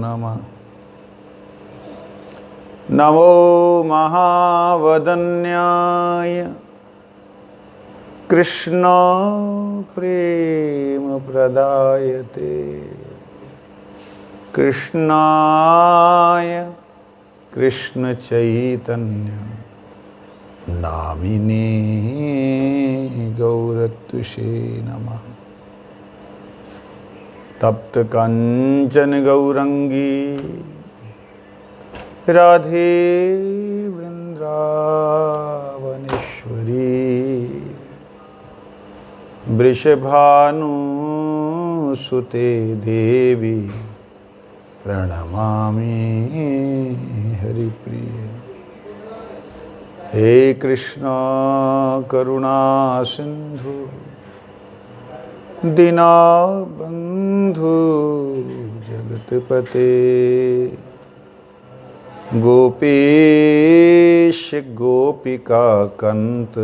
नमः। नमो महावदन्याय कृष्ण प्रेम प्रदायते कृष्णाय कृष्ण चैतन्य नामिने गौरत्विषे नमः। तप्त कंचन गौरंगी राधे वृंदावनेश्वरी वृषभानुसुते देवी प्रणमामि हरिप्रिये। हे कृष्ण करुणा सिंधु दीनबंधु जगतपते गोपीश गोपिका कांत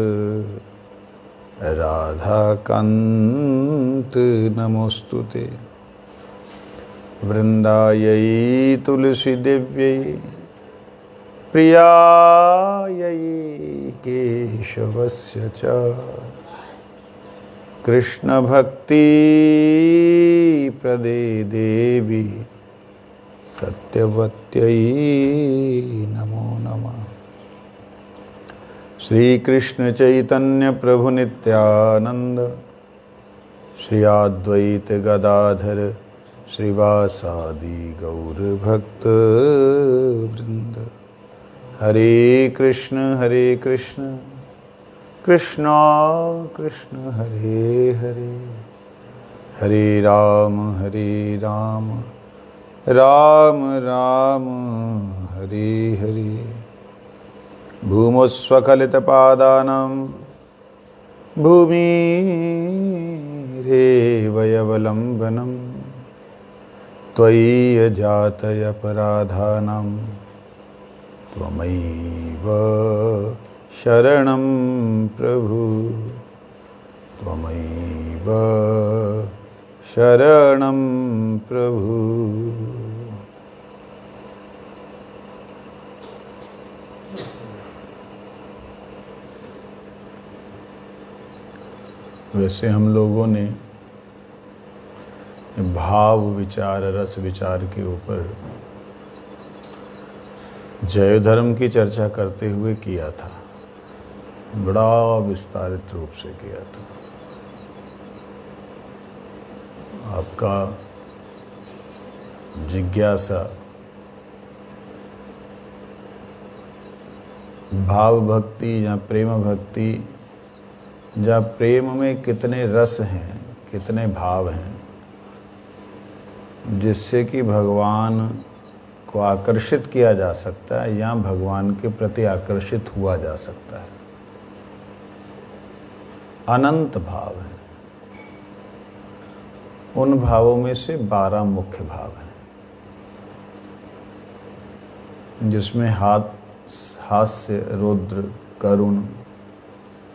राधा कांत नमोस्तुते। वृंदायै तुलसी देव्यै प्रियायै केशवस्य च कृष्ण भक्ति प्रदे देवी सत्यवत्यै नमो नमः। श्री कृष्ण चैतन्य प्रभु नित्यानंद श्री अद्वैत गदाधर श्रीवासादि गौर भक्त वृंद। हरे कृष्ण कृष्ण कृष्ण हरे हरे, हरे राम राम राम हरे हरे। भूमस्वखलितपादानां भूमिरेवयवलम्बनं त्वयि जातयपराधानां त्वमैव शरणं प्रभु, त्वमैव शरणं प्रभु। वैसे हम लोगों ने भाव विचार रस विचार के ऊपर जैव धर्म की चर्चा करते हुए किया था, बड़ा विस्तारित रूप से किया था। आपका जिज्ञासा भाव भक्ति या प्रेम भक्ति या प्रेम में कितने रस हैं, कितने भाव हैं, जिससे कि भगवान को आकर्षित किया जा सकता है या भगवान के प्रति आकर्षित हुआ जा सकता है। अनंत भाव हैं। उन भावों में से 12 मुख्य भाव हैं, जिसमें हास्य, रौद्र, करुण,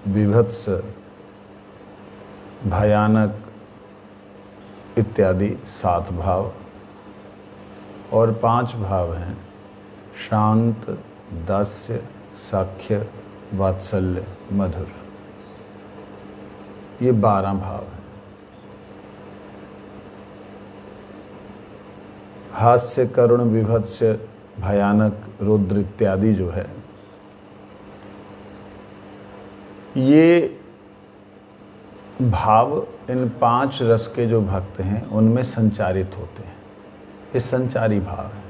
विभत्स, भयानक इत्यादि 7 भाव और 5 भाव हैं शांत, दास्य, साख्य, वात्सल्य, मधुर। ये 12 भाव हैं। हास्य, करुण, विभत्स, भयानक, रौद्र इत्यादि जो है, ये भाव इन 5 रस के जो भक्त हैं उनमें संचारित होते हैं। ये संचारी भाव है,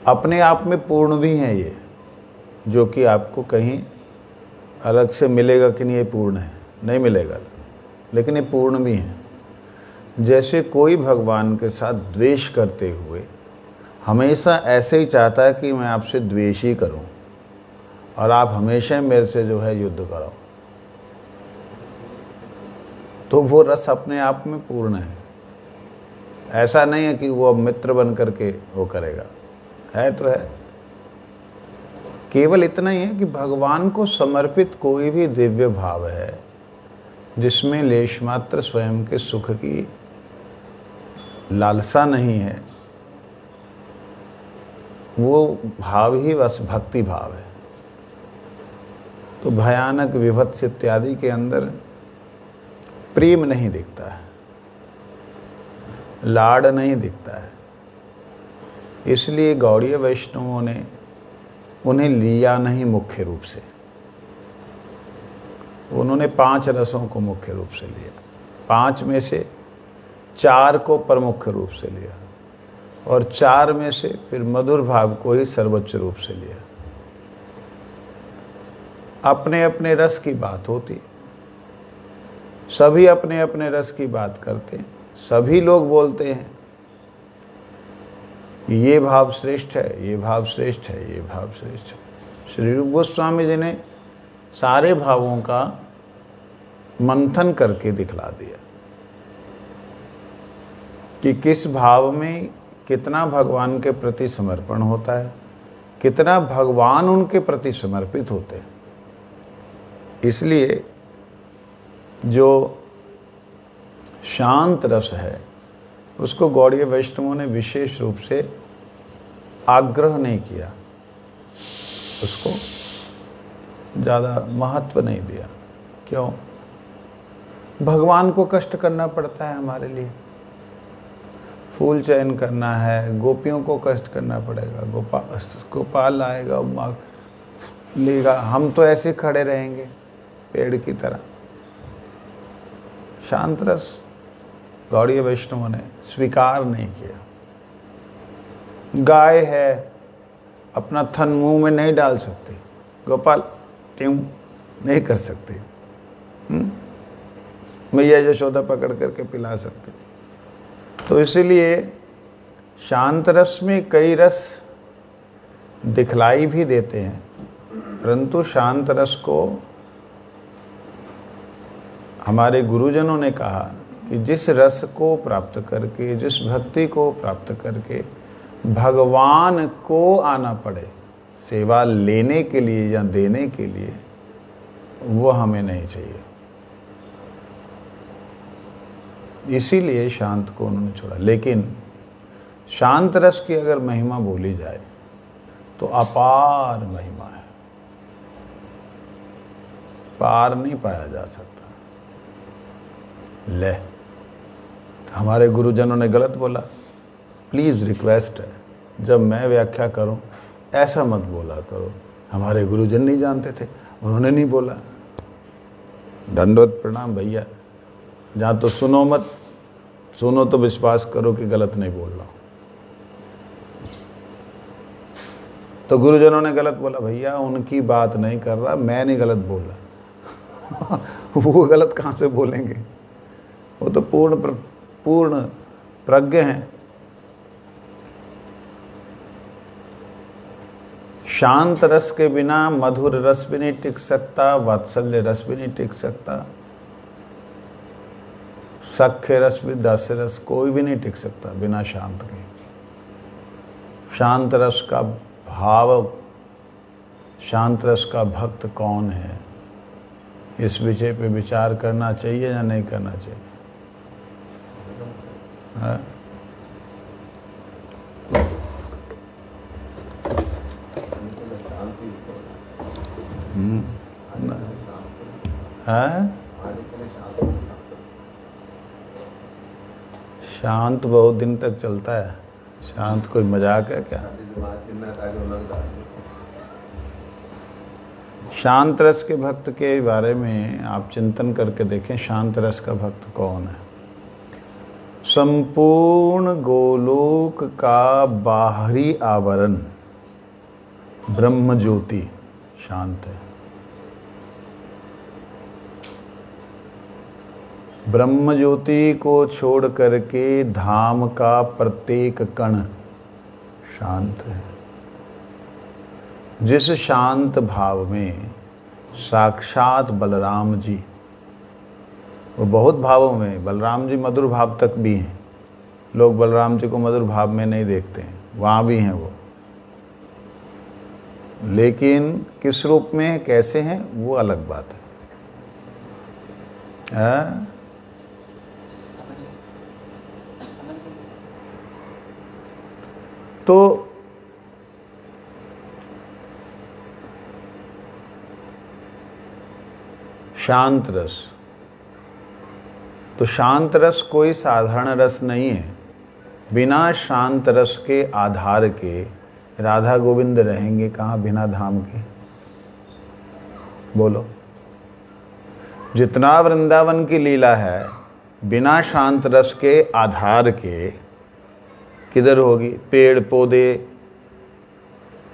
अपने आप में पूर्ण भी हैं ये, जो कि आपको कहीं अलग से मिलेगा कि नहीं ये पूर्ण है, नहीं मिलेगा, लेकिन ये पूर्ण भी हैं। जैसे कोई भगवान के साथ द्वेष करते हुए हमेशा ऐसे ही चाहता है कि मैं आपसे द्वेष ही करूं और आप हमेशा मेरे से जो है युद्ध कराओ, तो वो रस अपने आप में पूर्ण है। ऐसा नहीं है कि वो अब मित्र बन करके वो करेगा, है तो है। केवल इतना ही है कि भगवान को समर्पित कोई भी दिव्य भाव है जिसमें लेश मात्र स्वयं के सुख की लालसा नहीं है, वो भाव ही बस भक्ति भाव है। तो भयानक विभत्स इत्यादि के अंदर प्रेम नहीं दिखता है, लाड नहीं दिखता है। इसलिए गौड़ीय वैष्णवों ने उन्हें लिया नहीं मुख्य रूप से। उन्होंने 5 रसों को मुख्य रूप से लिया, 5 में से 4 को प्रमुख रूप से लिया और 4 में से फिर मधुर भाव को ही सर्वोच्च रूप से लिया। अपने अपने रस की बात होती, सभी अपने अपने रस की बात करते हैं, सभी लोग बोलते हैं कि ये भाव श्रेष्ठ है, ये भाव श्रेष्ठ है, ये भाव श्रेष्ठ है। श्री रूप गोस्वामी जी ने सारे भावों का मंथन करके दिखला दिया कि किस भाव में कितना भगवान के प्रति समर्पण होता है, कितना भगवान उनके प्रति समर्पित होते हैं। इसलिए जो शांत रस है उसको गौड़ीय वैष्णवों ने विशेष रूप से आग्रह नहीं किया, उसको ज़्यादा महत्व नहीं दिया। क्यों? भगवान को कष्ट करना पड़ता है हमारे लिए, फूल चयन करना है, गोपियों को कष्ट करना पड़ेगा, गोपाल आएगा, माँ लेगा, हम तो ऐसे खड़े रहेंगे पेड़ की तरह। शांत रस गौड़ीय वैष्णवों ने स्वीकार नहीं किया। गाय है, अपना थन मुंह में नहीं डाल सकते, गोपाल ट्यूं नहीं कर सकते, मैया यशोदा पकड़ करके पिला सकते। तो इसीलिए शांत रस में कई रस दिखलाई भी देते हैं, परंतु शांत रस को हमारे गुरुजनों ने कहा कि जिस रस को प्राप्त करके, जिस भक्ति को प्राप्त करके भगवान को आना पड़े सेवा लेने के लिए या देने के लिए, वो हमें नहीं चाहिए। इसीलिए शांत को उन्होंने छोड़ा। लेकिन शांत रस की अगर महिमा बोली जाए तो अपार महिमा है, पार नहीं पाया जा सकता। ले, हमारे गुरुजनों ने गलत बोला, प्लीज़ रिक्वेस्ट है, जब मैं व्याख्या करूं ऐसा मत बोला करो। हमारे गुरुजन नहीं जानते थे, उन्होंने नहीं बोला। दंडवत प्रणाम भैया, जहाँ तो सुनो मत, सुनो तो विश्वास करो कि गलत नहीं बोल रहा हूँ। तो गुरुजनों ने गलत बोला, भैया उनकी बात नहीं कर रहा, मैं नहीं गलत बोल रहा। वो गलत कहाँ से बोलेंगे, वो तो पूर्ण प्रज्ञ हैं। शांत रस के बिना मधुर रस भी नहीं टिक सकता, वात्सल्य रस भी नहीं टिक सकता, सख्य रस भी, दास्य रस कोई भी नहीं टिक सकता बिना शांत के। शांत रस का भाव, शांत रस का भक्त कौन है, इस विषय पे विचार करना चाहिए या नहीं करना चाहिए? हाँ? हाँ? शांत बहुत दिन तक चलता है, शांत कोई मजाक है क्या? शांत रस के भक्त के बारे में आप चिंतन करके देखें, शांत रस का भक्त कौन है? संपूर्ण गोलोक का बाहरी आवरण ब्रह्म ज्योति शांत है। ब्रह्म ज्योति को छोड़ करके धाम का प्रत्येक कण शांत है। जिस शांत भाव में साक्षात बलराम जी, वो बहुत भावों में, बलराम जी मधुर भाव तक भी हैं, लोग बलराम जी को मधुर भाव में नहीं देखते हैं, वहाँ भी हैं वो, लेकिन किस रूप में कैसे हैं वो अलग बात है। तो शांत रस। तो शांत रस कोई साधारण रस नहीं है। बिना शांत रस के आधार के राधा गोविंद रहेंगे कहाँ बिना धाम के? बोलो। जितना वृंदावन की लीला है बिना शांत रस के आधार के किधर होगी? पेड़ पौधे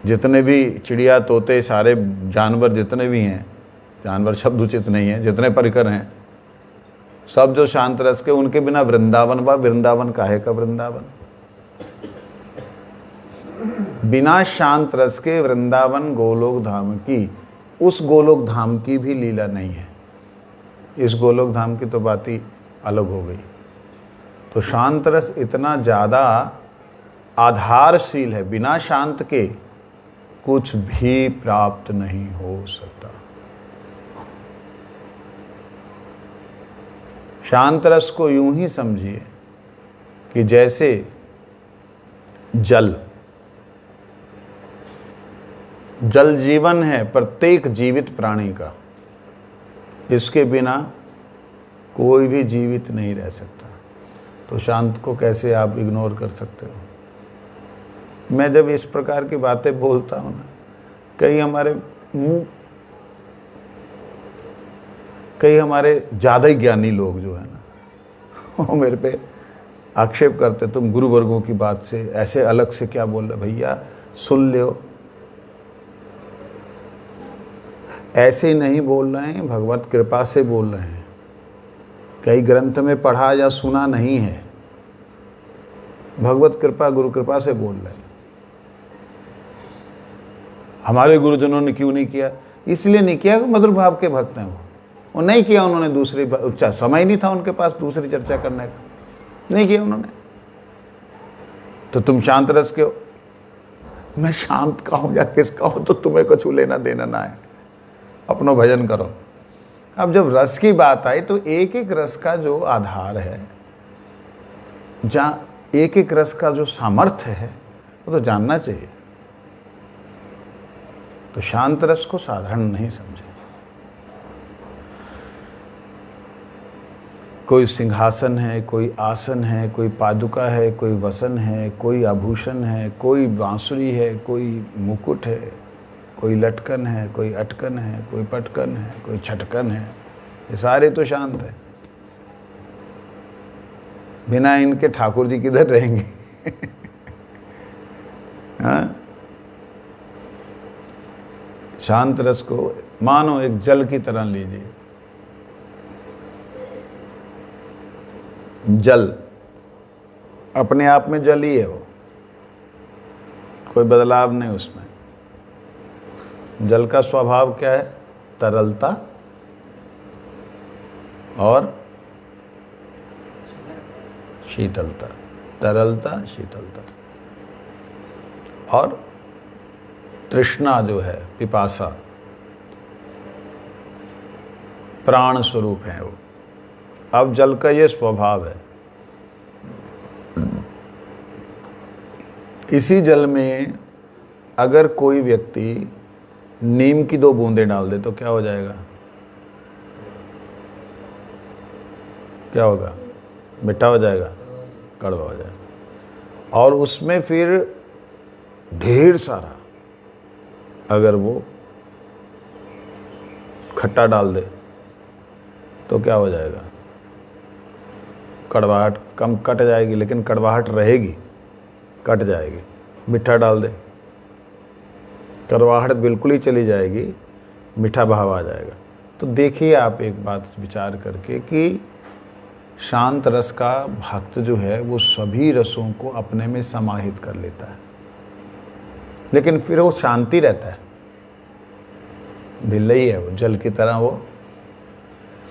जितने भी, चिड़िया तोते, सारे जानवर जितने भी हैं, जानवर शब्द उचित नहीं है, जितने परिकर हैं सब जो शांत रस के, उनके बिना वृंदावन व वृंदावन काहे का वृंदावन? बिना शांत रस के वृंदावन गोलोक धाम की, उस गोलोक धाम की भी लीला नहीं है। इस गोलोक धाम की तो बात ही अलग हो गई। तो शांत रस इतना ज़्यादा आधारशील है, बिना शांत के कुछ भी प्राप्त नहीं हो सकता। शांत रस को यूं ही समझिए कि जैसे जल जीवन है प्रत्येक जीवित प्राणी का, इसके बिना कोई भी जीवित नहीं रह सकता। तो शांत को कैसे आप इग्नोर कर सकते हो? मैं जब इस प्रकार की बातें बोलता हूँ ना, कई हमारे ज़्यादा ही ज्ञानी लोग जो है ना वो मेरे पे आक्षेप करते, तुम गुरु वर्गों की बात से ऐसे अलग से क्या बोल रहे? भैया सुन लो, ऐसे ही नहीं बोल रहे हैं, भगवत कृपा से बोल रहे हैं। कई ग्रंथ में पढ़ा या सुना नहीं है, भगवत कृपा गुरु कृपा से बोल रहे हैं। हमारे गुरुजनों ने क्यों नहीं किया? इसलिए नहीं किया कि मधुर भाव के भक्त हैं वो नहीं किया उन्होंने। दूसरी समय नहीं था उनके पास दूसरी चर्चा करने का, नहीं किया उन्होंने। तो तुम शांत रस के हो, मैं शांत का हूँ या किसका हूँ तो तुम्हें कुछ लेना देना ना है, अपनो भजन करो। अब जब रस की बात आई तो एक एक रस का जो आधार है, जहाँ एक एक रस का जो सामर्थ्य है वो तो जानना चाहिए। तो शांत रस को साधारण नहीं समझे। कोई सिंहासन है, कोई आसन है, कोई पादुका है, कोई वसन है, कोई आभूषण है, कोई बांसुरी है, कोई मुकुट है, कोई लटकन है, कोई अटकन है, कोई पटकन है, कोई छटकन है। ये सारे तो शांत है। बिना इनके ठाकुर जी किधर रहेंगे? हाँ? शांत रस को मानो एक जल की तरह लीजिए। जल अपने आप में जल ही है, वो कोई बदलाव नहीं उसमें। जल का स्वभाव क्या है? तरलता और शीतलता। तरलता, शीतलता और तृष्णा जो है, पिपासा, प्राण स्वरूप है वो। अब जल का ये स्वभाव है। इसी जल में अगर कोई व्यक्ति नीम की 2 बूंदें डाल दे तो क्या हो जाएगा? क्या होगा? मीठा हो जाएगा, कड़वा हो जाएगा। और उसमें फिर ढेर सारा अगर वो खट्टा डाल दे तो क्या हो जाएगा? कड़वाहट कम कट जाएगी, लेकिन कड़वाहट रहेगी, कट जाएगी। मीठा डाल दे, कड़वाहट बिल्कुल ही चली जाएगी, मीठा भाव आ जाएगा। तो देखिए आप एक बात विचार करके कि शांत रस का भक्त जो है वो सभी रसों को अपने में समाहित कर लेता है, लेकिन फिर वो शांति रहता है। ढिल्ला ही है वो, जल की तरह वो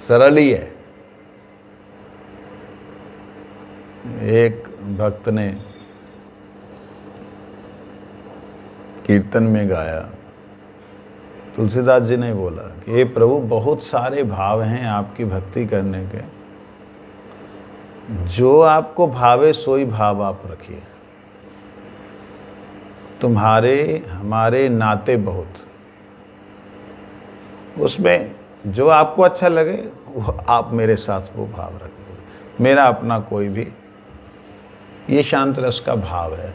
सरल ही है। एक भक्त ने कीर्तन में गाया, तुलसीदास जी ने बोला कि हे प्रभु, बहुत सारे भाव हैं आपकी भक्ति करने के, जो आपको भावे सोई भाव आप रखिए। तुम्हारे हमारे नाते बहुत, उसमें जो आपको अच्छा लगे वो आप मेरे साथ वो भाव रखिए, मेरा अपना कोई भी, ये शांत रस का भाव है।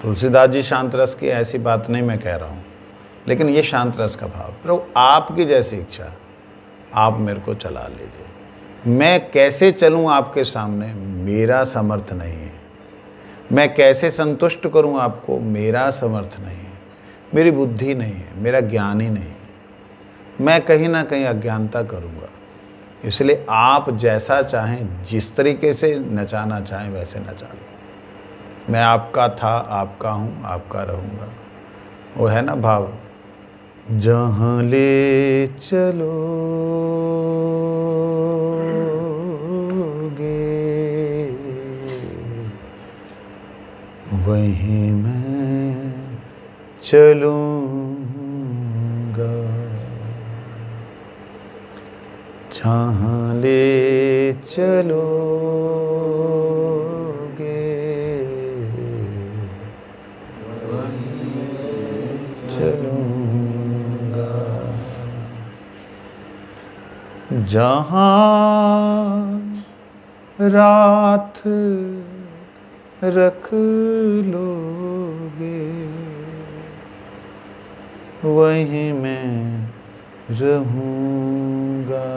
तुलसीदास जी शांत रस की ऐसी बात नहीं मैं कह रहा हूँ, लेकिन ये शांत रस का भाव। प्रभु आपकी जैसी इच्छा, आप मेरे को चला लीजिए। मैं कैसे चलूँ आपके सामने, मेरा समर्थ नहीं है। मैं कैसे संतुष्ट करूँ आपको, मेरा समर्थ नहीं है। मेरी बुद्धि नहीं है, मेरा ज्ञान ही नहीं है। मैं कहीं ना कहीं अज्ञानता करूँगा। इसलिए आप जैसा चाहें, जिस तरीके से नचाना चाहें वैसे नचा लो। मैं आपका था, आपका हूँ, आपका रहूँगा। वो है ना भाव, जहाँ ले चलोगे वहीं मैं चलूँगा, जहाँ ले चलोगे चलूँगा, जहाँ रात रख लोगे वहीं मैं रहूँगा,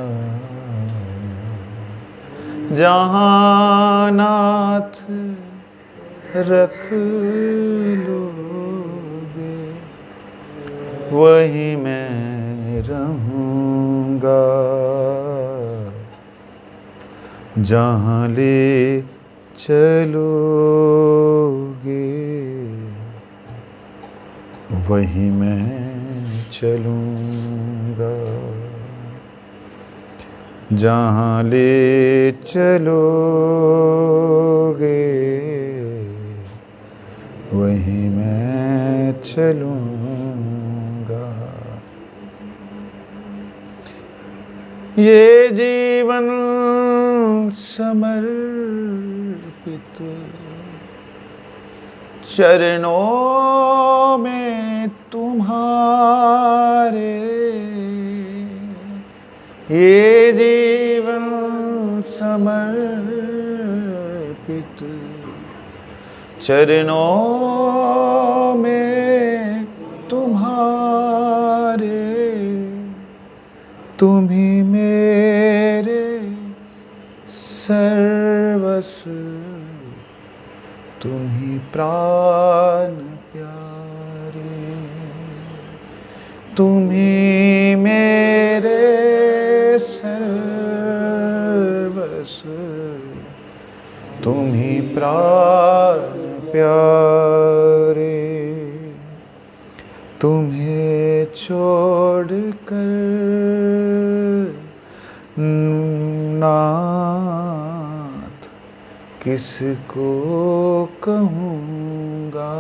जहाँ नाथ रख लोगे वहीं मैं रहूँगा, जहाँ ले चलोगे वहीं मैं चलूँगा, जहाँ ले चलोगे वहीं मैं चलूँगा। ये जीवन समर्पित चरणों में तुम्हारे, ये जीवन समर्पित चरणों में तुम्हारे, तुम ही मेरे सर्वस्व, तुम ही प्राण प्यारे, तुम ही मेरे सर्वस्व, तुम ही प्राण प्यारे, तुम्हें छोड़कर नाथ किसको कहूँगा,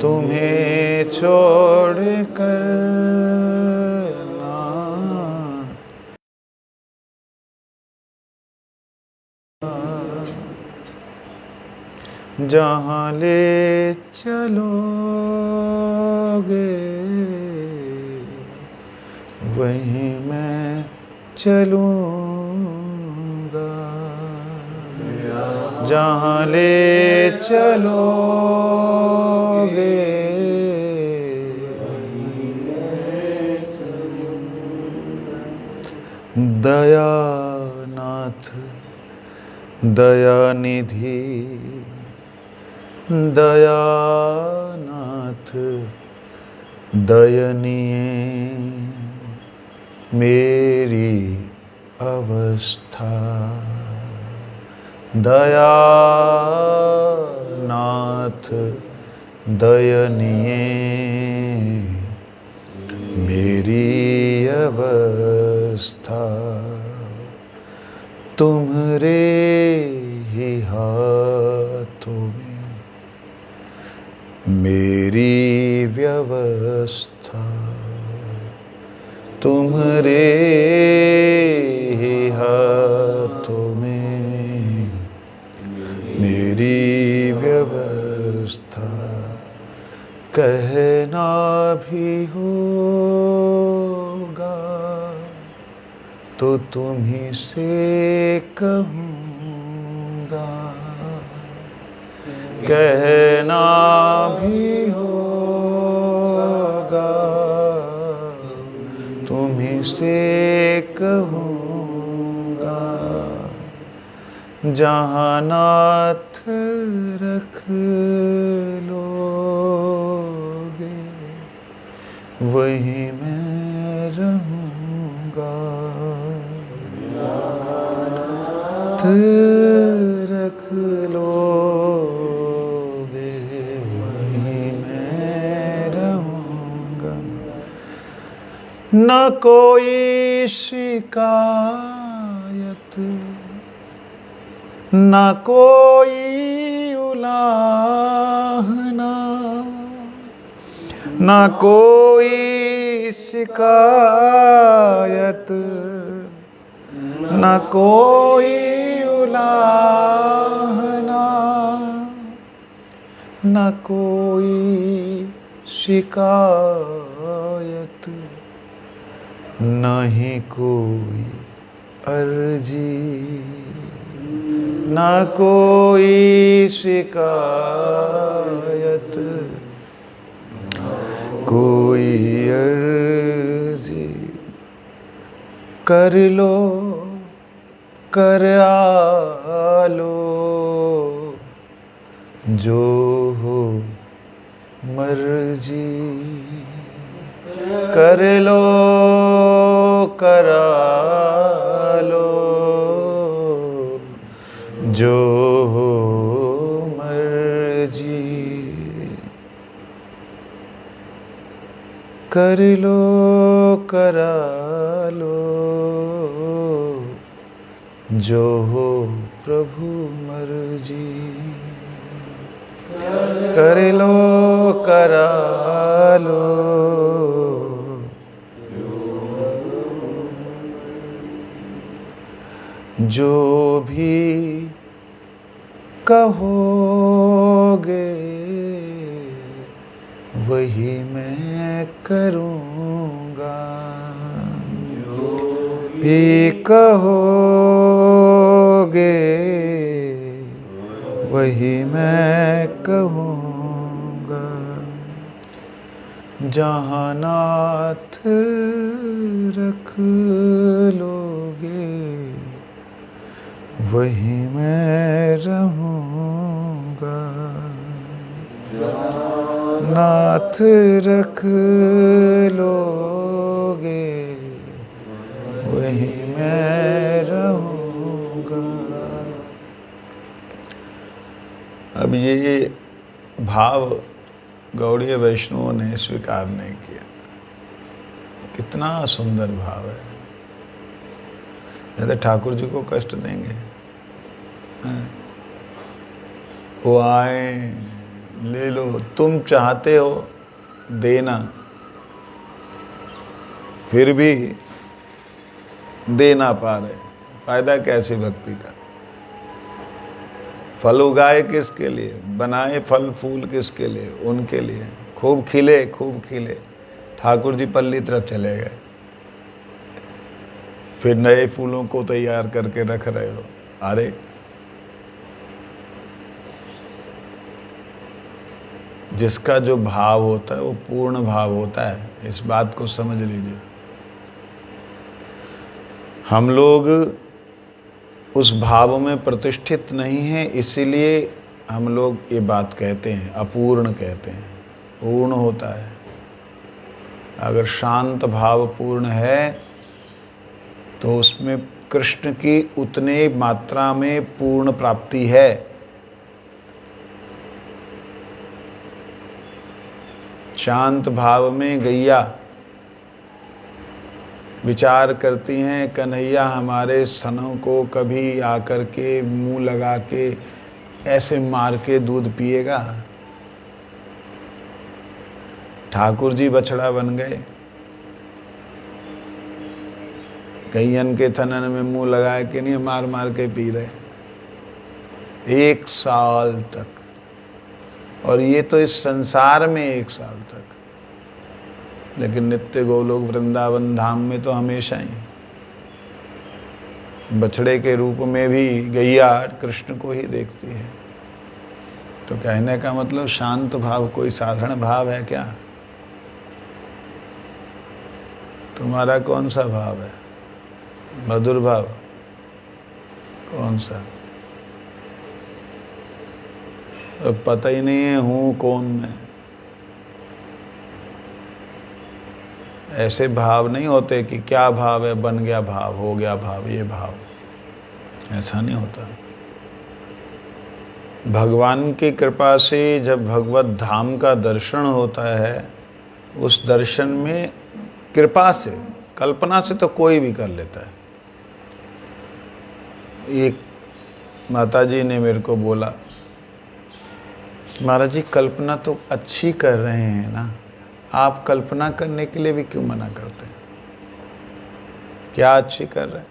तुम्हें छोड़कर जहाँ ले चलोगे वहीं मैं चलूँगा, जहाँ ले चलोगे दयानाथ दयानिधि दयानाथ दयनीय मेरी अवस्था, दयानाथ दयनीय मेरी अवस्था, तुम्हारे ही हाथों में मेरी व्यवस्था, तुम्हारे ही हाथों में मेरी व्यवस्था, कहना भी होगा तो तुम्हीं से कहूँगा, कहना भी होगा तुम्हीं से कहूँगा, जहाँ नाथ रख लोगे वहीं मैं रहूँगा, नाथ रख लोगे वहीं मैं रहूँगा, न कोई शिकायत न कोई उलाहना, न कोई शिकायत न कोई उलाहना, न कोई शिकायत नहीं कोई अर्जी, न कोई शिकायत कोई अर्जी, कर लो कर आलो जो हो मर्जी, कर लो करा लो जो हो मर्जी, कर लो करा लो जो हो प्रभु मर्जी, कर लो करा लो जो भी कहोगे वही मैं करूँगा, जो भी कहोगे वही मैं कहूँगा, जहाँ नाथ रख लोगे वही मैं रहूँगा, नाथ रख लोगे वही मैं रहूँगा। अब ये भाव गौड़ीय वैष्णवों ने स्वीकार नहीं किया। कितना सुंदर भाव है। नहीं तो ठाकुर जी को कष्ट देंगे। वो आए ले लो, तुम चाहते हो देना फिर भी दे ना पा रहे, फायदा कैसे भक्ति का। फल उगाए किसके लिए, बनाए फल फूल किसके लिए, उनके लिए। खूब खिले खूब खिले, ठाकुर जी पल्ली तरफ चले गए, फिर नए फूलों को तैयार करके रख रहे हो। अरे जिसका जो भाव होता है वो पूर्ण भाव होता है, इस बात को समझ लीजिए। हम लोग उस भाव में प्रतिष्ठित नहीं हैं, इसीलिए हम लोग ये बात कहते हैं, अपूर्ण कहते हैं। पूर्ण होता है, अगर शांत भाव पूर्ण है तो उसमें कृष्ण की उतने मात्रा में पूर्ण प्राप्ति है। शांत भाव में गैया विचार करती हैं, कन्हैया हमारे स्तनों को कभी आकर के मुंह लगा के ऐसे मार के दूध पिएगा। ठाकुर जी बछड़ा बन गए, गैयन के थनन में मुंह लगाए के नहीं, मार मार के पी रहे 1 साल तक। और ये तो इस संसार में 1 साल तक, लेकिन नित्य गोलोक वृंदावन धाम में तो हमेशा ही। बछड़े के रूप में भी गैया कृष्ण को ही देखती है। तो कहने का मतलब शांत भाव कोई साधारण भाव है क्या? तुम्हारा कौन सा भाव है? मधुर भाव कौन सा? अब पता ही नहीं है हूँ कौन मैं। ऐसे भाव नहीं होते कि क्या भाव है, बन गया भाव, हो गया भाव, ये भाव, ऐसा नहीं होता। भगवान की कृपा से जब भगवत धाम का दर्शन होता है, उस दर्शन में कृपा से, कल्पना से तो कोई भी कर लेता है। एक माताजी ने मेरे को बोला, महाराज जी कल्पना तो अच्छी कर रहे हैं ना, आप कल्पना करने के लिए भी क्यों मना करते हैं? क्या अच्छी कर रहे हैं?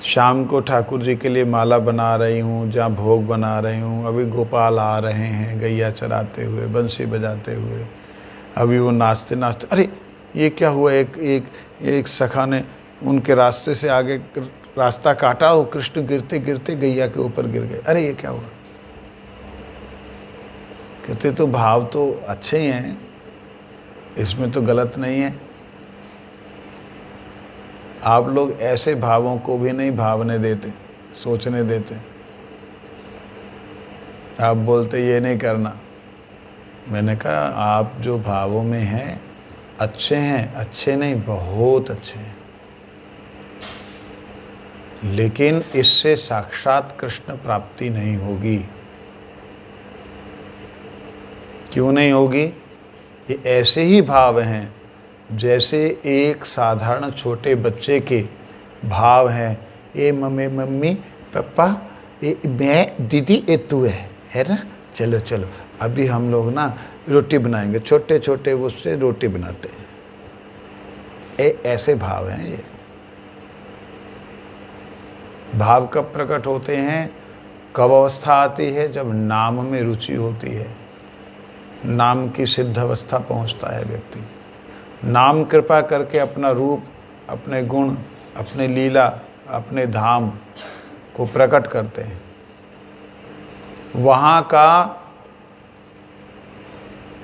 शाम को ठाकुर जी के लिए माला बना रही हूँ, जहाँ भोग बना रही हूँ, अभी गोपाल आ रहे हैं गैया चराते हुए, बंसी बजाते हुए, अभी वो नाचते नाचते, अरे ये क्या हुआ, एक सखा ने उनके रास्ते से आगे रास्ता काटा, वो कृष्ण गिरते गिरते गैया के ऊपर गिर गए। अरे ये क्या हुआ? कहते तो भाव तो अच्छे ही हैं, इसमें तो गलत नहीं है। आप लोग ऐसे भावों को भी नहीं भावने देते, सोचने देते। आप बोलते ये नहीं करना। मैंने कहा आप जो भावों में हैं अच्छे हैं, अच्छे नहीं बहुत अच्छे हैं, लेकिन इससे साक्षात कृष्ण प्राप्ति नहीं होगी। क्यों नहीं होगी? ये ऐसे ही भाव हैं जैसे एक साधारण छोटे बच्चे के भाव हैं। ए मम्मी पापा, ए मैं दीदी, ए तू है ना, चलो चलो अभी हम लोग ना रोटी बनाएंगे। छोटे छोटे उससे रोटी बनाते हैं। ऐसे भाव हैं ये। भाव कब प्रकट होते हैं? कब अवस्था आती है? जब नाम में रुचि होती है, नाम की सिद्ध अवस्था पहुंचता है व्यक्ति। नाम कृपा करके अपना रूप, अपने गुण, अपने लीला, अपने धाम को प्रकट करते हैं। वहाँ का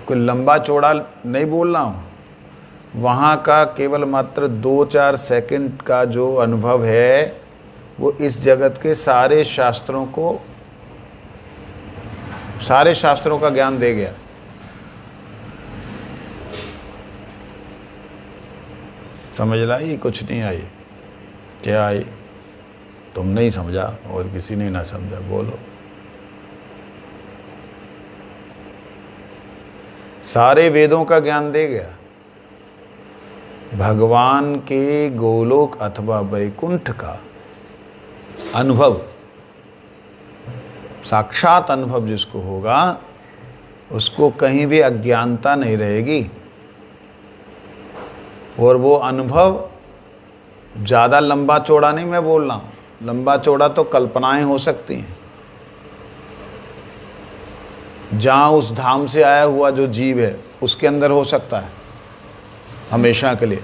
कोई लंबा चौड़ा नहीं बोल रहा हूँ, वहाँ का केवल मात्र 2-4 सेकंड का जो अनुभव है वो इस जगत के सारे शास्त्रों का ज्ञान दे गया। समझ लाई? कुछ नहीं आई। क्या आई? तुम नहीं समझा और किसी ने ना समझा। बोलो। सारे वेदों का ज्ञान दे गया। भगवान के गोलोक अथवा वैकुंठ का अनुभव, साक्षात अनुभव जिसको होगा उसको कहीं भी अज्ञानता नहीं रहेगी। और वो अनुभव ज़्यादा लंबा चौड़ा नहीं मैं बोल रहा हूँ। लंबा चौड़ा तो कल्पनाएं हो सकती हैं। जहाँ उस धाम से आया हुआ जो जीव है उसके अंदर हो सकता है हमेशा के लिए,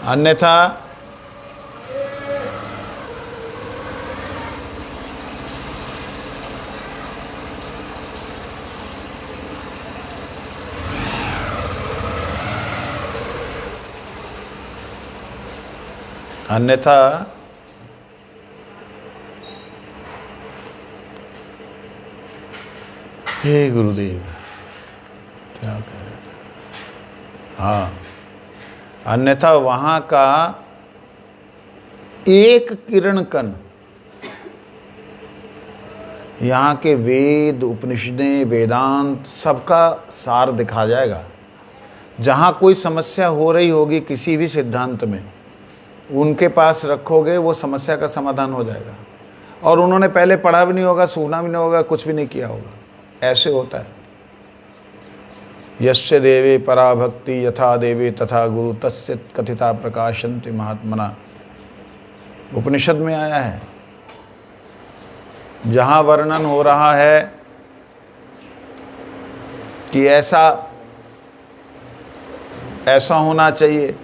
अन्यथा हे गुरुदेव क्या कह रहे थे? हाँ, अन्यथा वहाँ का एक किरण कण यहाँ के वेद, उपनिषदें, वेदांत सबका सार दिखा जाएगा। जहाँ कोई समस्या हो रही होगी किसी भी सिद्धांत में, उनके पास रखोगे वो समस्या का समाधान हो जाएगा। और उन्होंने पहले पढ़ा भी नहीं होगा, सुना भी नहीं होगा, कुछ भी नहीं किया होगा। ऐसे होता है। यस्य देवे परा भक्ति यथा देवे तथा गुरु तस्य कथिता प्रकाशन्ति महात्मना, उपनिषद में आया है। जहाँ वर्णन हो रहा है कि ऐसा ऐसा होना चाहिए,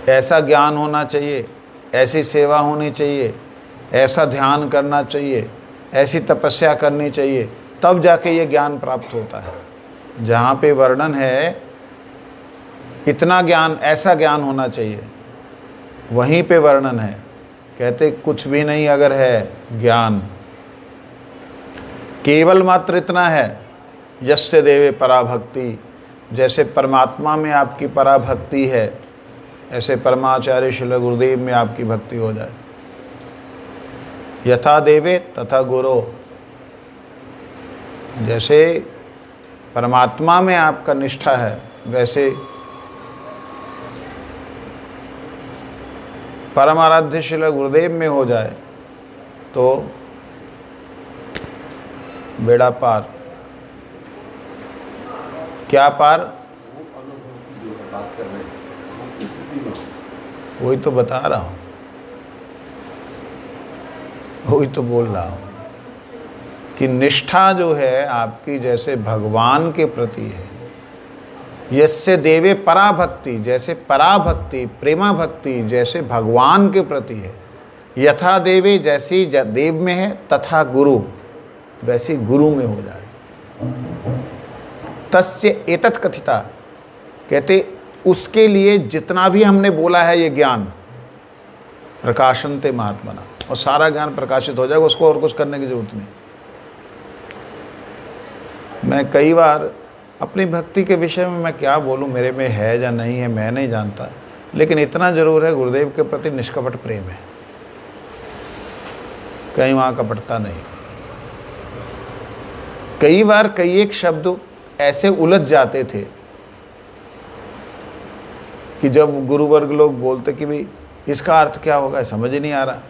ऐसा ज्ञान होना चाहिए, ऐसी सेवा होनी चाहिए, ऐसा ध्यान करना चाहिए, ऐसी तपस्या करनी चाहिए, तब जाके ये ज्ञान प्राप्त होता है। जहाँ पे वर्णन है इतना ज्ञान, ऐसा ज्ञान होना चाहिए, वहीं पे वर्णन है। कहते कुछ भी नहीं अगर है ज्ञान, केवल मात्र इतना है, यस्य देवे पराभक्ति, जैसे परमात्मा में आपकी पराभक्ति है, ऐसे परमाचार्य श्रील गुरुदेव में आपकी भक्ति हो जाए। यथा देवे तथा गुरो, जैसे परमात्मा में आपका निष्ठा है, वैसे परम आराध्य श्रील गुरुदेव में हो जाए तो बेड़ा पार। क्या पार? वही तो बता रहा हूँ, वही तो बोल रहा हूँ कि निष्ठा जो है आपकी जैसे भगवान के प्रति है, यस्य देवे पराभक्ति, जैसे पराभक्ति प्रेमा भक्ति जैसे भगवान के प्रति है, यथा देवे जैसी देव में है, तथा गुरु वैसी गुरु में हो जाए। तस्य एतत् कथिता, कहते उसके लिए जितना भी हमने बोला है ये ज्ञान, प्रकाशन्ते महात्मना, और सारा ज्ञान प्रकाशित हो जाएगा, उसको और कुछ करने की जरूरत नहीं। मैं कई बार अपनी भक्ति के विषय में मैं क्या बोलूं, मेरे में है या नहीं है मैं नहीं जानता, लेकिन इतना जरूर है गुरुदेव के प्रति निष्कपट प्रेम है, कहीं वहाँ कपटता नहीं। कई बार कई एक शब्द ऐसे उलझ जाते थे कि जब गुरुवर्ग लोग बोलते कि भाई इसका अर्थ क्या होगा, समझ ही नहीं आ रहा,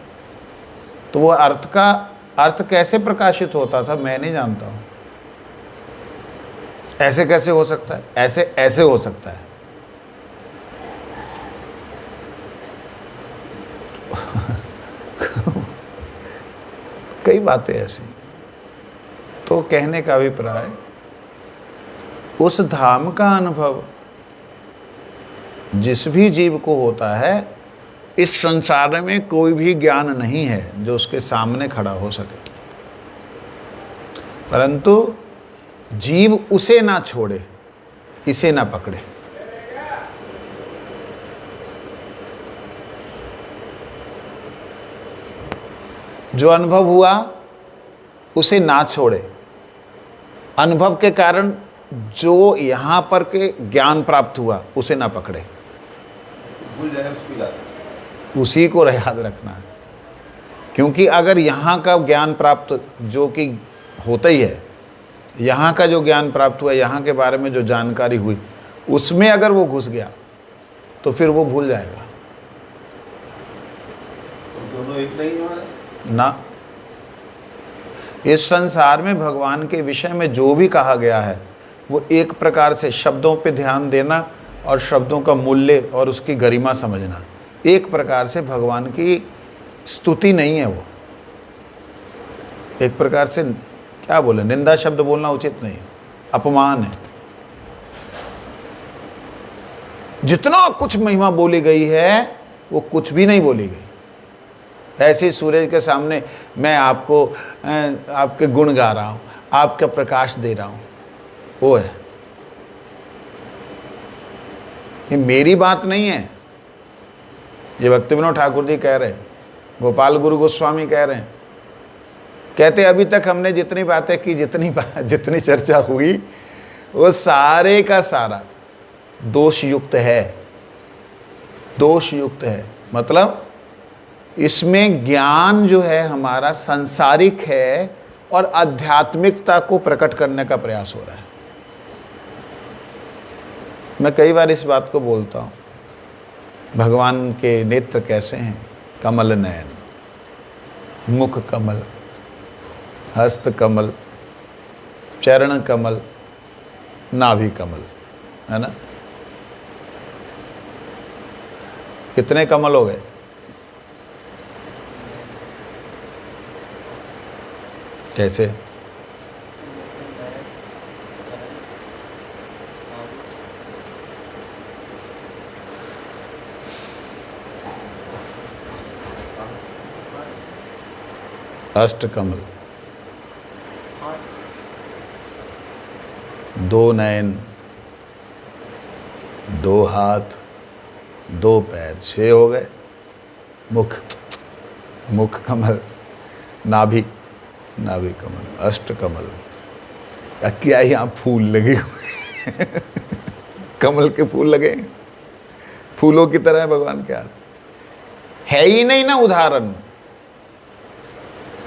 तो वो अर्थ का अर्थ कैसे प्रकाशित होता था मैं नहीं जानता हूँ। ऐसे कैसे हो सकता है, ऐसे ऐसे हो सकता है। कई बातें ऐसी। तो कहने का अभिप्राय, उस धाम का अनुभव जिस भी जीव को होता है, इस संसार में कोई भी ज्ञान नहीं है जो उसके सामने खड़ा हो सके, परंतु जीव उसे ना छोड़े, इसे ना पकड़े। जो अनुभव हुआ उसे ना छोड़े, अनुभव के कारण जो यहां पर के ज्ञान प्राप्त हुआ उसे ना पकड़े, भूल जाए उसकी याद, उसी को याद रखना है। क्योंकि अगर यहाँ का ज्ञान प्राप्त जो कि होता ही है, यहाँ का जो ज्ञान प्राप्त हुआ, यहाँ के बारे में जो जानकारी हुई, उसमें अगर वो घुस गया तो फिर वो भूल जाएगा दोनों एक नहीं है ना। इस संसार में भगवान के विषय में जो भी कहा गया है वो एक प्रकार से शब्दों पे ध्यान देना और शब्दों का मूल्य और उसकी गरिमा समझना, एक प्रकार से भगवान की स्तुति नहीं है, वो एक प्रकार से क्या बोले, निंदा शब्द बोलना उचित नहीं है, अपमान है। जितना कुछ महिमा बोली गई है वो कुछ भी नहीं बोली गई। ऐसे ही सूरज के सामने मैं आपको आपके गुण गा रहा हूं, आपका प्रकाश दे रहा हूं, वो है। ये मेरी बात नहीं है, ये भक्ति विनोद ठाकुर जी कह रहे हैं, गोपाल गुरु गोस्वामी कह रहे हैं। कहते अभी तक हमने जितनी बातें की, जितनी चर्चा हुई, वो सारे का सारा दोष युक्त है, दोष युक्त है। मतलब इसमें ज्ञान जो है हमारा सांसारिक है और आध्यात्मिकता को प्रकट करने का प्रयास हो रहा है। मैं कई बार इस बात को बोलता हूँ, भगवान के नेत्र कैसे हैं, कमल नयन, मुख कमल, हस्त कमल, चरण कमल, नाभि कमल, है ना। कितने कमल हो गए? कैसे? अष्टकमल, दो नयन, दो हाथ, दो पैर, 6 हो गए। मुख, मुख कमल, नाभि, नाभि कमल, अष्टकमल। क्या यहाँ फूल लगे हुए कमल के फूल लगे, फूलों की तरह है भगवान के हाथ। है ही नहीं ना उदाहरण।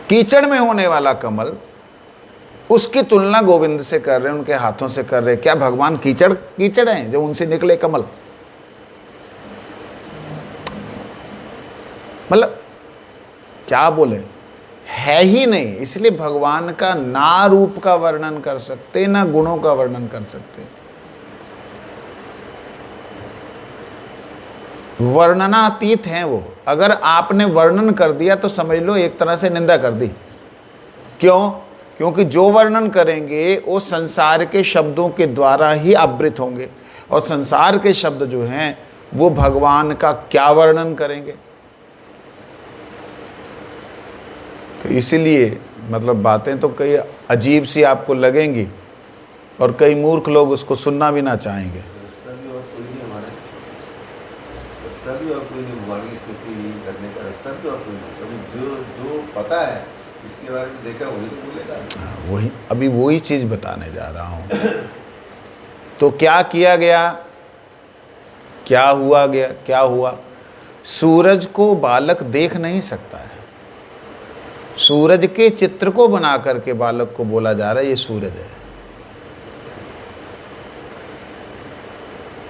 कीचड़ में होने वाला कमल, उसकी तुलना गोविंद से कर रहे हैं, उनके हाथों से कर रहे हैं। क्या भगवान कीचड़ कीचड़ हैं जो उनसे निकले कमल? मतलब क्या बोले, है ही नहीं। इसलिए भगवान का ना रूप का वर्णन कर सकते, ना गुणों का वर्णन कर सकते। वर्णनातीत हैं वो। अगर आपने वर्णन कर दिया तो समझ लो एक तरह से निंदा कर दी। क्यों? क्योंकि जो वर्णन करेंगे वो संसार के शब्दों के द्वारा ही आवृत होंगे, और संसार के शब्द जो हैं वो भगवान का क्या वर्णन करेंगे। तो इसीलिए मतलब बातें तो कई अजीब सी आपको लगेंगी, और कई मूर्ख लोग उसको सुनना भी ना चाहेंगे। रास्ता भी और कोई नहीं हमारे, रास्ता भी और कोई नहीं, भगवान की स्तुति करने का रास्ता भी और कोई नहीं। अभी जो जो पता है इसके बारे में देखा वही तो बोलेगा। वही, अभी वही चीज़ बताने जा रहा हूँ। तो क्या किया गया, क्या हुआ गया, क्या हुआ? सूरज को बालक देख नहीं सकता है। सूरज के चित्र को बना करके बालक को बोला जा रहा है ये सूरज है,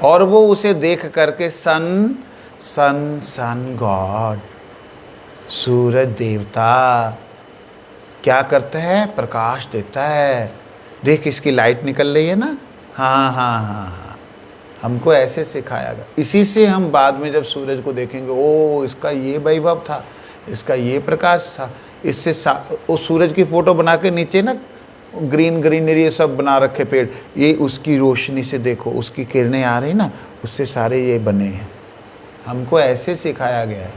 और वो उसे देख करके सन सन सन गॉड, सूरज देवता क्या करता है? प्रकाश देता है। देख इसकी लाइट निकल रही है ना। हाँ हाँ हाँ हाँ, हमको ऐसे सिखाया गया। इसी से हम बाद में जब सूरज को देखेंगे, ओ इसका ये वैभव था, इसका ये प्रकाश था। इससे वो सूरज की फ़ोटो बना के नीचे ना ग्रीन ग्रीनरी ये सब बना रखे पेड़, ये उसकी रोशनी से देखो, उसकी किरणें आ रही ना, उससे सारे ये बने हैं। हमको ऐसे सिखाया गया है।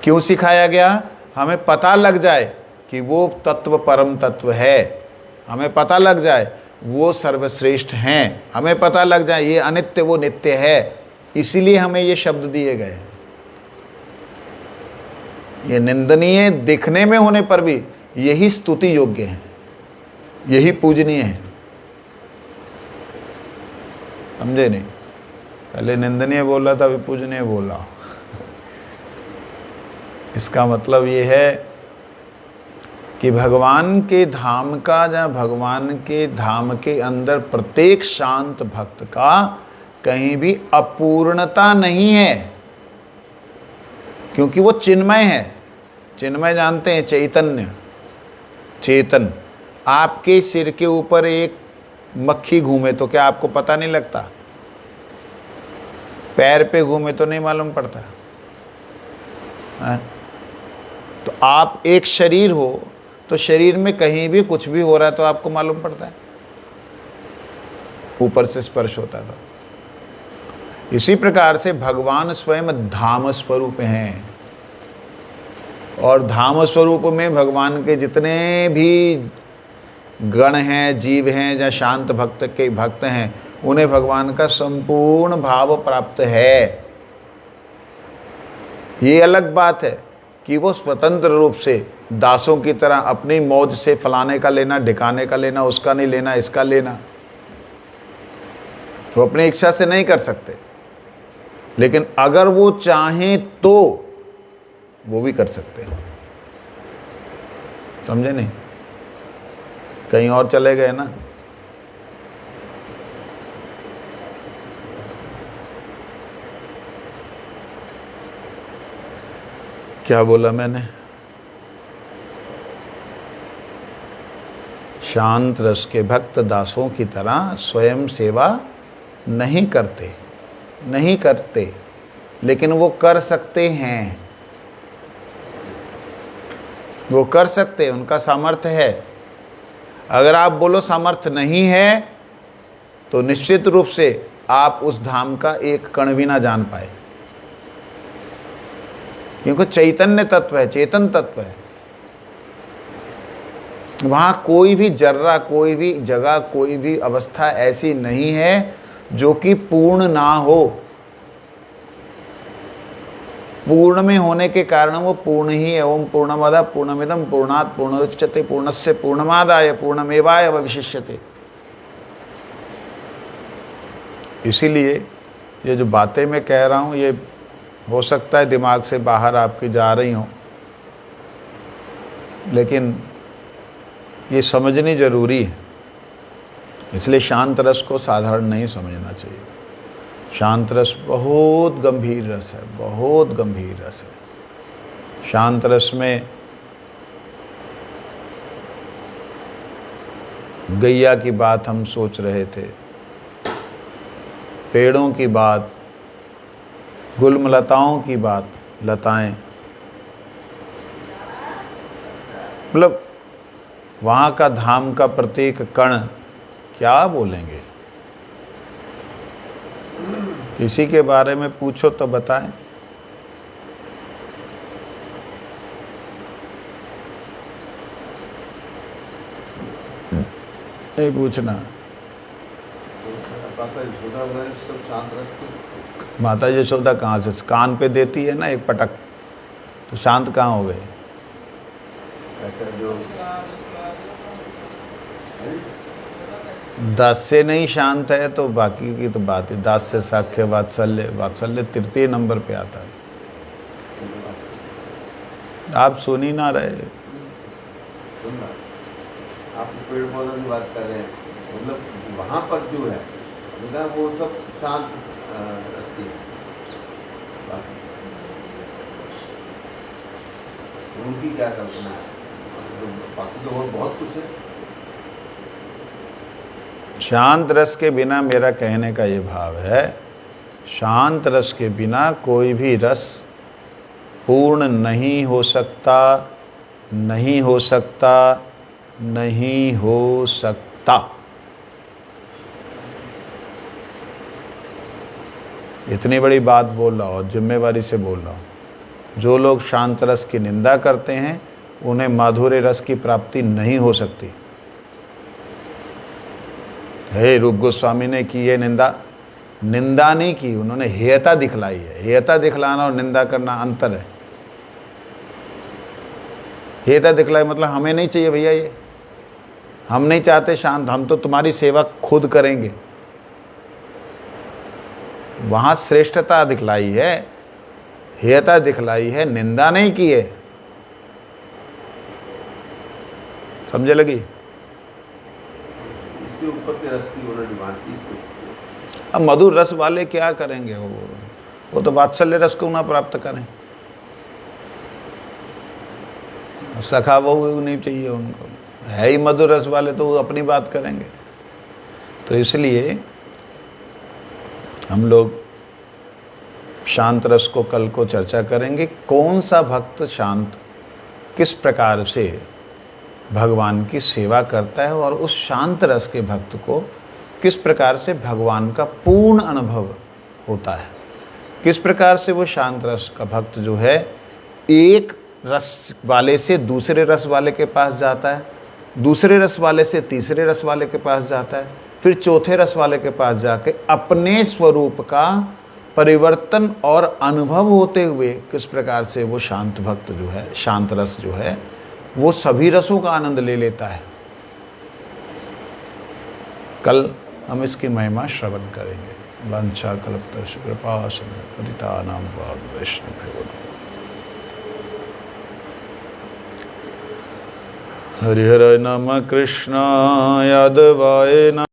क्यों सिखाया गया? हमें पता लग जाए कि वो तत्व परम तत्व है, हमें पता लग जाए वो सर्वश्रेष्ठ हैं, हमें पता लग जाए ये अनित्य वो नित्य है। इसीलिए हमें ये शब्द दिए गए हैं। ये निंदनीय दिखने में होने पर भी यही स्तुति योग्य है, यही पूजनीय है। समझे नहीं? पहले निंदनीय बोला था, अभी पूजनीय बोला। इसका मतलब ये है कि भगवान के धाम का, जहाँ भगवान के धाम के अंदर प्रत्येक शांत भक्त का कहीं भी अपूर्णता नहीं है, क्योंकि वो चिन्मय है। चिन्मय जानते हैं? चैतन्य, चेतन। आपके सिर के ऊपर एक मक्खी घूमे तो क्या आपको पता नहीं लगता? पैर पे घूमे तो नहीं मालूम पड़ता है? तो आप एक शरीर हो तो शरीर में कहीं भी कुछ भी हो रहा है तो आपको मालूम पड़ता है, ऊपर से स्पर्श होता था। इसी प्रकार से भगवान स्वयं धाम स्वरूप हैं, और धाम स्वरूप में भगवान के जितने भी गण हैं, जीव हैं, या शांत भक्त के भक्त हैं, उन्हें भगवान का संपूर्ण भाव प्राप्त है। ये अलग बात है कि वो स्वतंत्र रूप से दासों की तरह अपनी मौज से फलाने का लेना, ढिकाने का लेना, उसका नहीं लेना, इसका लेना, वो अपनी इच्छा से नहीं कर सकते। लेकिन अगर वो चाहें तो वो भी कर सकते हैं। समझे नहीं? कहीं और चले गए ना। क्या बोला मैंने? शांत रस के भक्त दासों की तरह स्वयं सेवा नहीं करते, नहीं करते, लेकिन वो कर सकते हैं। वो कर सकते हैं, उनका सामर्थ्य है। अगर आप बोलो सामर्थ्य नहीं है तो निश्चित रूप से आप उस धाम का एक कण भी ना जान पाए, क्योंकि चैतन्य तत्व है, चेतन तत्व है। वहां कोई भी जर्रा, कोई भी जगह, कोई भी अवस्था ऐसी नहीं है जो कि पूर्ण ना हो। पूर्ण में होने के कारण वो पूर्ण ही है। ओम पूर्णमदः पूर्णमिदं पूर्णात् पूर्णमुदच्यते पूर्णस्य पूर्णमादाय पूर्णमेवावशिष्यते। इसीलिए ये जो बातें मैं कह रहा हूँ, ये हो सकता है दिमाग से बाहर आपकी जा रही हों, लेकिन ये समझनी जरूरी है। इसलिए शांत रस को साधारण नहीं समझना चाहिए। शांत रस बहुत गंभीर रस है, बहुत गंभीर रस है। शांत रस में गैया की बात हम सोच रहे थे, पेड़ों की बात, गुलमलताओं की बात, लताएं, मतलब वहाँ का धाम का प्रत्येक कण क्या बोलेंगे। किसी के बारे में पूछो तो बताएं। नहीं पूछना। माता यशोदा वगैरह सब शांत रस के। माता यशोदा कहाँ से, कान पे देती है ना एक पटक, तो शांत कहाँ हो गए। जो 10 से नहीं शांत है तो बाकी की तो बात है। 10 से साख्य, वात्सल्य, वात्सल्य तृतीय नंबर पे आता है। आप सुन ही ना रहे। सुनना, आप पेड़ पौधों की बात कर रहे हैं, मतलब वहाँ पर जो है वो सब शांत रस की बात। उनकी क्या कल्पना है, बाकी तो और बहुत कुछ है। शांत रस के बिना, मेरा कहने का ये भाव है, शांत रस के बिना कोई भी रस पूर्ण नहीं हो सकता, नहीं हो सकता, नहीं हो सकता। इतनी बड़ी बात बोल रहा हूँ और जिम्मेवारी से बोल रहा हूँ। जो लोग शांत रस की निंदा करते हैं उन्हें माधुर्य रस की प्राप्ति नहीं हो सकती। हे रूप गोस्वामी ने की ये निंदा, निंदा नहीं की, उन्होंने हेयता दिखलाई है। हेयता दिखलाना और निंदा करना अंतर है। हेयता दिखलाई मतलब हमें नहीं चाहिए भैया ये, हम नहीं चाहते शांत, हम तो तुम्हारी सेवा खुद करेंगे। वहाँ श्रेष्ठता दिखलाई है, हेयता दिखलाई है, निंदा नहीं की है। समझे लगी। इससे ऊपर के रस की उन्होंने डिमांड की। अब मधुर रस वाले क्या करेंगे, वो तो वात्सल्य रस को ना प्राप्त करें। सखा वो नहीं चाहिए उनको, है ही मधुर रस वाले, तो वो अपनी बात करेंगे। तो इसलिए हम लोग शांत रस को कल को चर्चा करेंगे। कौन सा भक्त शांत किस प्रकार से भगवान की सेवा करता है और उस शांत रस के भक्त को किस प्रकार से भगवान का पूर्ण अनुभव होता है। किस प्रकार से वो शांत रस का भक्त जो है एक रस वाले से दूसरे रस वाले के पास जाता है, दूसरे रस वाले से तीसरे रस वाले के पास जाता है, फिर चौथे रस वाले के पास जाके अपने स्वरूप का परिवर्तन और अनुभव होते हुए किस प्रकार से वो शांत भक्त जो है, शांत रस जो है, वो सभी रसों का आनंद ले लेता है। कल हम इसकी महिमा श्रवण करेंगे। वांछा कल्पतरुश्च कृपा सिंधु पतितानां पावनेभ्यो वैष्णवेभ्यो नमः। हरिहर नमः कृष्णाय यादवाय नमः।